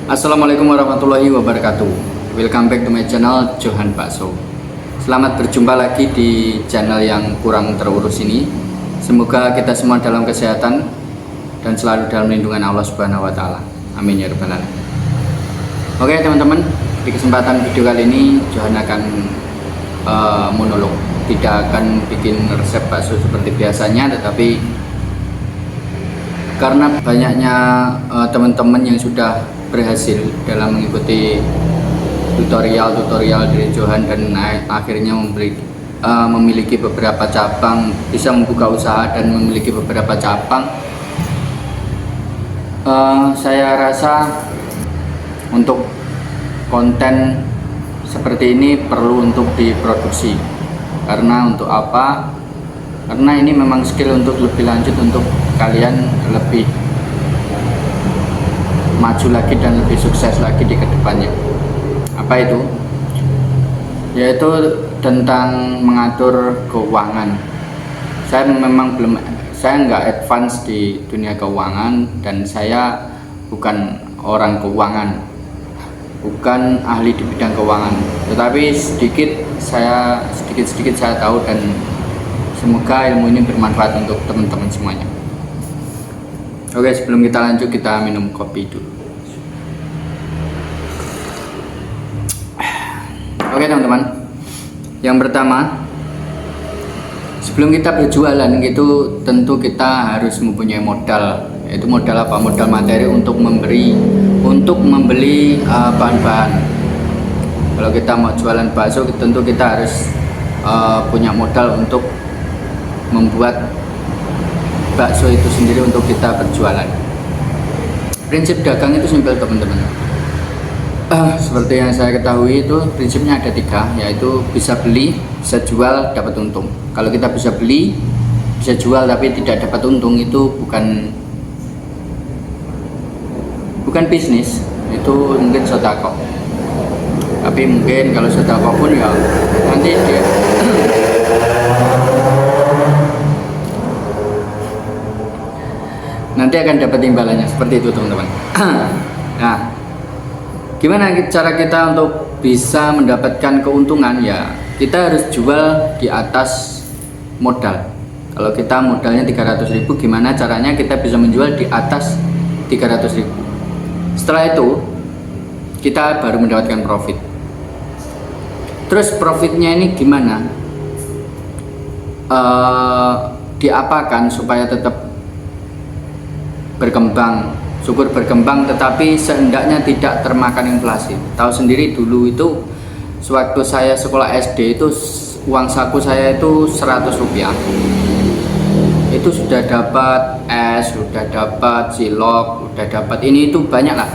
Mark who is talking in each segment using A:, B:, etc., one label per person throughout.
A: Assalamualaikum warahmatullahi wabarakatuh. Welcome back to my channel Johan Bakso. Selamat berjumpa lagi di channel yang kurang terurus ini. Semoga kita semua dalam kesehatan dan selalu dalam lindungan Allah Subhanahu wa taala. Amin ya rabbal alamin. Oke teman-teman, di kesempatan video kali ini Johan akan monolog. Tidak akan bikin resep bakso seperti biasanya, tetapi karena banyaknya teman-teman yang sudah berhasil dalam mengikuti tutorial dari Johan dan akhirnya memiliki beberapa cabang, bisa membuka usaha dan memiliki beberapa cabang. Saya rasa untuk konten seperti ini perlu untuk diproduksi. Karena untuk apa? Karena ini memang skill untuk lebih lanjut, untuk kalian lebih maju lagi dan lebih sukses lagi di kedepannya. Apa itu? Yaitu tentang mengatur keuangan. Saya memang nggak advance di dunia keuangan, dan saya bukan orang keuangan, bukan ahli di bidang keuangan, tetapi sedikit saya tahu, dan semoga ilmu ini bermanfaat untuk teman-teman semuanya. Oke, sebelum kita lanjut, kita minum kopi dulu. Oke teman-teman, yang pertama, sebelum kita berjualan gitu, tentu kita harus mempunyai modal. Yaitu modal apa? Modal materi untuk membeli bahan-bahan. Kalau kita mau jualan bakso, tentu kita harus punya modal untuk membuat bakso itu sendiri untuk kita berjualan. Prinsip dagang itu simpel teman-teman. Seperti yang saya ketahui itu prinsipnya ada 3, yaitu bisa beli, bisa jual, dapat untung. Kalau kita bisa beli, bisa jual tapi tidak dapat untung, itu bukan bisnis, itu mungkin sedekah. Tapi mungkin kalau sedekah pun ya nanti dia nanti akan dapat imbalannya, seperti itu teman-teman. Nah, gimana cara kita untuk bisa mendapatkan keuntungan? Ya, kita harus jual di atas modal. Kalau kita modalnya 300.000, gimana caranya kita bisa menjual di atas 300.000? Setelah itu kita baru mendapatkan profit. Terus profitnya ini gimana? Diapakan supaya tetap berkembang, syukur berkembang, tetapi sehendaknya tidak termakan inflasi. Tahu sendiri dulu itu sewaktu saya sekolah SD itu uang saku saya itu 100 rupiah. Itu sudah dapat es, sudah dapat cilok, sudah dapat ini itu banyak lah.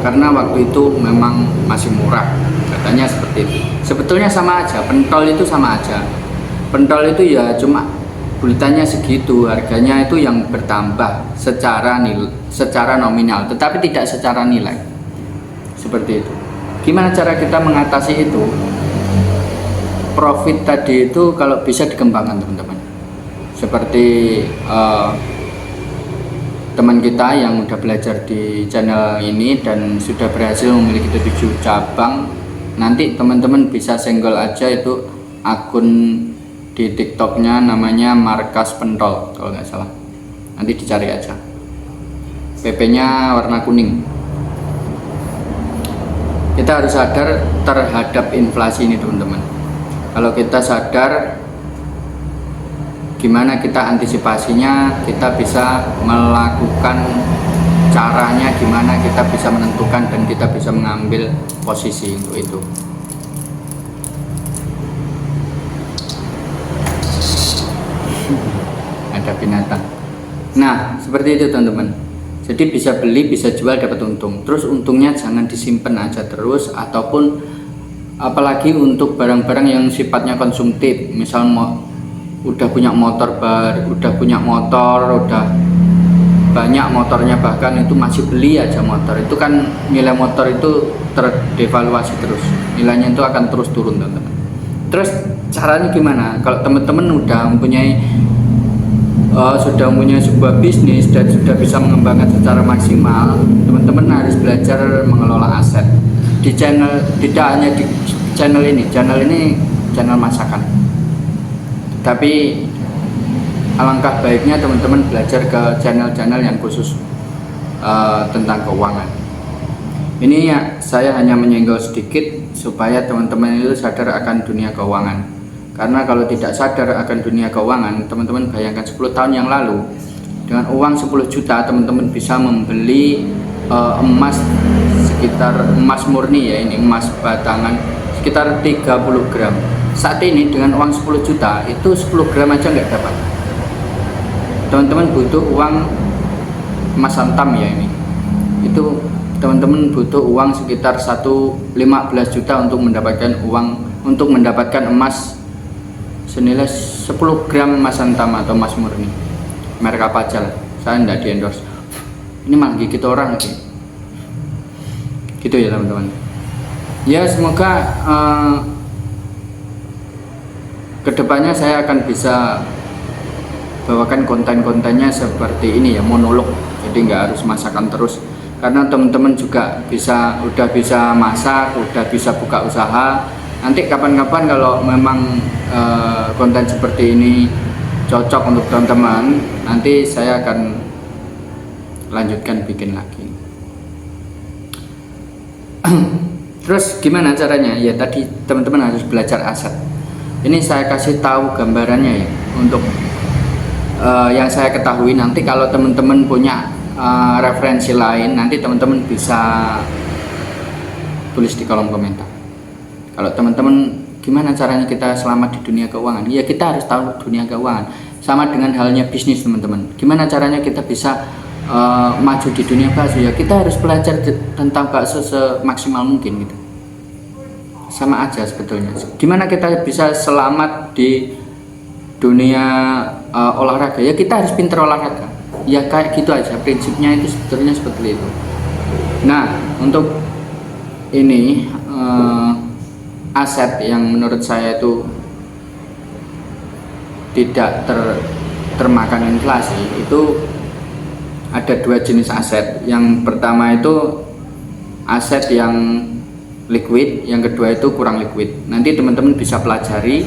A: Karena waktu itu memang masih murah, katanya seperti itu. Sebetulnya sama aja, pentol itu sama aja. Pentol itu ya cuma bultannya segitu, harganya itu yang bertambah secara nominal, tetapi tidak secara nilai. Seperti itu. Gimana cara kita mengatasi itu? Profit tadi itu kalau bisa dikembangkan teman-teman. Seperti teman kita yang udah belajar di channel ini dan sudah berhasil memiliki 7 cabang. Nanti teman-teman bisa senggol aja itu akun di TikToknya, namanya Markas Pentol kalau nggak salah. Nanti dicari aja. PP-nya warna kuning. Kita harus sadar terhadap inflasi ini teman-teman. Kalau kita sadar gimana kita antisipasinya, kita bisa melakukan caranya, gimana kita bisa menentukan dan kita bisa mengambil posisi untuk itu. Ada binatang. Nah, seperti itu teman-teman. Jadi bisa beli, bisa jual, dapat untung. Terus untungnya jangan disimpan aja terus, ataupun apalagi untuk barang-barang yang sifatnya konsumtif. Misal udah punya motor udah banyak motornya, bahkan itu masih beli aja motor. Itu kan nilai motor itu terdevaluasi terus. Nilainya itu akan terus turun teman-teman. Terus caranya gimana? Kalau teman-teman udah mempunyai sudah punya sebuah bisnis dan sudah bisa mengembangkan secara maksimal, teman-teman harus belajar mengelola aset. Di channel, tidak hanya di channel ini channel masakan, tapi alangkah baiknya teman-teman belajar ke channel-channel yang khusus tentang keuangan. Ini ya, saya hanya menyenggol sedikit supaya teman-teman itu sadar akan dunia keuangan. Karena kalau tidak sadar akan dunia keuangan, teman-teman bayangkan 10 tahun yang lalu, dengan uang 10 juta teman-teman bisa membeli emas sekitar, emas murni ya, ini emas batangan sekitar 30 gram. Saat ini dengan uang 10 juta itu 10 gram aja nggak dapat. Teman-teman butuh uang emas antam ya, ini itu teman-teman butuh uang sekitar 15 juta untuk mendapatkan emas senilai 10 gram emas antam atau emas murni, merek apa aja lah, saya tidak di endorse. Ini malah gigit orang gitu ya teman-teman. Ya semoga kedepannya saya akan bisa bawakan konten-kontennya seperti ini ya, monolog, jadi nggak harus masakan terus, karena teman-teman juga udah bisa masak, udah bisa buka usaha. Nanti kapan-kapan kalau memang konten seperti ini cocok untuk teman-teman, nanti saya akan lanjutkan bikin lagi. Terus gimana caranya? Ya tadi teman-teman harus belajar aset. Ini saya kasih tahu gambarannya ya, untuk yang saya ketahui. Nanti kalau teman-teman punya referensi lain, nanti teman-teman bisa tulis di kolom komentar. Kalau teman-teman gimana caranya kita selamat di dunia keuangan, ya kita harus tahu dunia keuangan. Sama dengan halnya bisnis teman-teman, gimana caranya kita bisa maju di dunia bakso, ya kita harus belajar tentang bakso semaksimal mungkin gitu. Sama aja sebetulnya, gimana kita bisa selamat di dunia olahraga, ya kita harus pintar olahraga. Ya kayak gitu aja, prinsipnya itu sebetulnya seperti itu. Nah untuk ini aset yang menurut saya itu tidak termakan inflasi, itu ada dua jenis aset. Yang pertama itu aset yang liquid, yang kedua itu kurang liquid. Nanti teman-teman bisa pelajari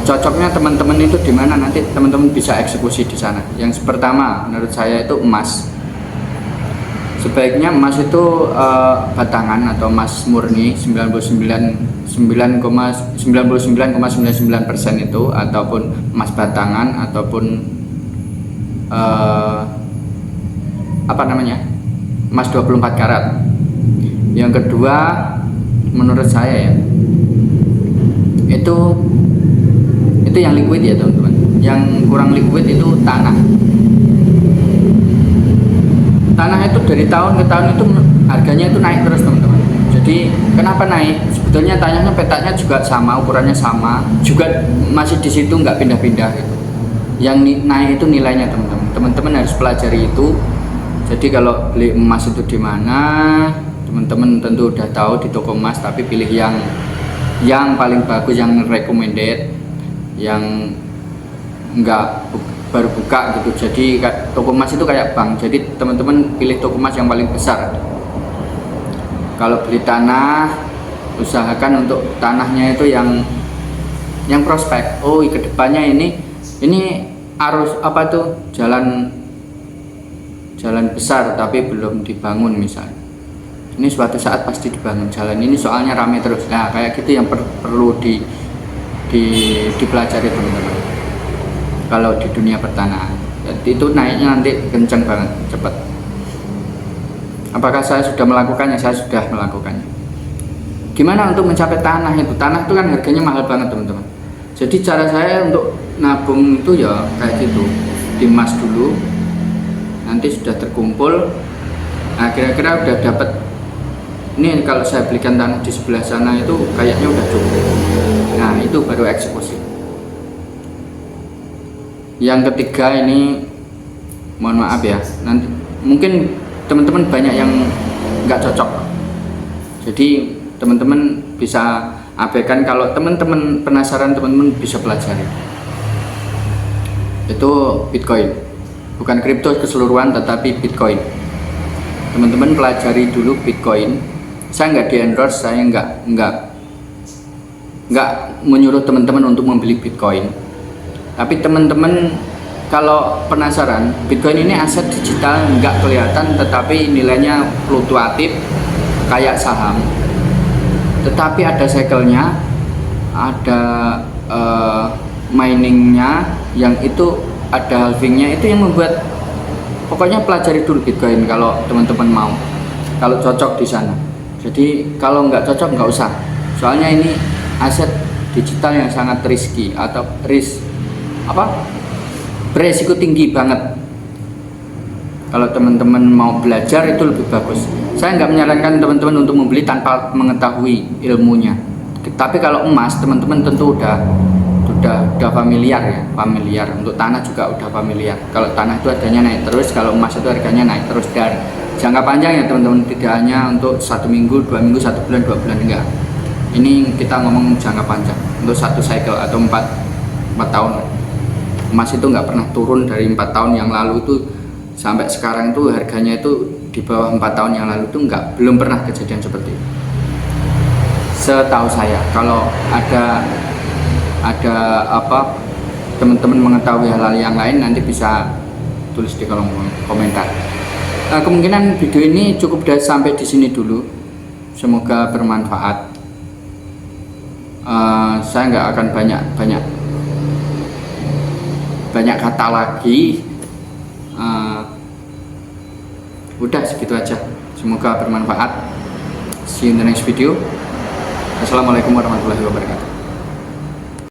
A: cocoknya teman-teman itu di mana, nanti teman-teman bisa eksekusi di sana. Yang pertama menurut saya itu emas. Sebaiknya emas itu batangan atau emas murni 99,99% itu, ataupun emas batangan, ataupun apa namanya, emas 24 karat. Yang kedua menurut saya ya, itu yang liquid ya teman-teman. Yang kurang liquid itu tanah. Tanah itu dari tahun ke tahun itu harganya itu naik terus teman-teman. Jadi kenapa naik? Sebetulnya tanahnya, petanya juga sama, ukurannya sama, juga masih di situ, nggak pindah-pindah gitu. Yang naik itu nilainya teman-teman. Teman-teman harus pelajari itu. Jadi kalau beli emas itu di mana, teman-teman tentu udah tahu di toko emas, tapi pilih yang paling bagus, yang recommended, yang nggak baru buka gitu. Jadi toko emas itu kayak bank, jadi teman-teman pilih toko emas yang paling besar. Kalau beli tanah, usahakan untuk tanahnya itu yang prospek. Oh kedepannya ini harus apa tuh, jalan besar tapi belum dibangun misalnya, ini suatu saat pasti dibangun jalan ini, soalnya rame terus. Nah kayak gitu yang perlu dipelajari teman-teman. Kalau di dunia pertanahan itu naiknya nanti kenceng banget, cepat. Apakah saya sudah melakukannya? Saya sudah melakukannya. Gimana untuk mencapai tanah itu? Tanah itu kan harganya mahal banget teman-teman. Jadi cara saya untuk nabung itu ya kayak gitu, di emas dulu, nanti sudah terkumpul, nah kira-kira udah dapat. Ini kalau saya belikan tanah di sebelah sana itu kayaknya udah cukup. Nah itu baru eksekusi. Yang ketiga ini, mohon maaf ya, nanti mungkin teman-teman banyak yang nggak cocok, jadi teman-teman bisa abaikan. Kalau teman-teman penasaran, teman-teman bisa pelajari. itu Bitcoin, bukan kripto keseluruhan tetapi Bitcoin. Teman-teman pelajari dulu Bitcoin. Saya nggak di endorse, saya nggak menyuruh teman-teman untuk membeli Bitcoin. Tapi teman-teman kalau penasaran, Bitcoin ini aset digital, nggak kelihatan tetapi nilainya fluktuatif kayak saham. Tetapi ada cycle-nya, ada miningnya, yang itu ada halvingnya, itu yang membuat pokoknya pelajari dulu Bitcoin kalau teman-teman mau, kalau cocok di sana. Jadi kalau nggak cocok nggak usah, soalnya ini aset digital yang sangat risky atau beresiko tinggi banget. Kalau teman-teman mau belajar itu lebih bagus. Saya nggak menyarankan teman-teman untuk membeli tanpa mengetahui ilmunya. Tapi kalau emas, teman-teman tentu udah familiar ya, familiar. Untuk tanah juga udah familiar. Kalau tanah itu harganya naik terus, kalau emas itu harganya naik terus. Dan jangka panjang ya teman-teman, tidak hanya untuk 1 minggu, 2 minggu, 1 bulan, 2 bulan, enggak. Ini kita ngomong jangka panjang, untuk 1 cycle atau 4 tahun. Emas itu nggak pernah turun dari 4 tahun yang lalu itu sampai sekarang itu harganya itu di bawah 4 tahun yang lalu itu belum pernah kejadian seperti itu. Setahu saya, kalau ada teman-teman mengetahui hal-hal yang lain, nanti bisa tulis di kolom komentar. Kemungkinan video ini cukup sampai di sini dulu. Semoga bermanfaat. Saya nggak akan banyak kata lagi. Udah segitu aja. Semoga bermanfaat. See you in the next video. Assalamualaikum warahmatullahi wabarakatuh.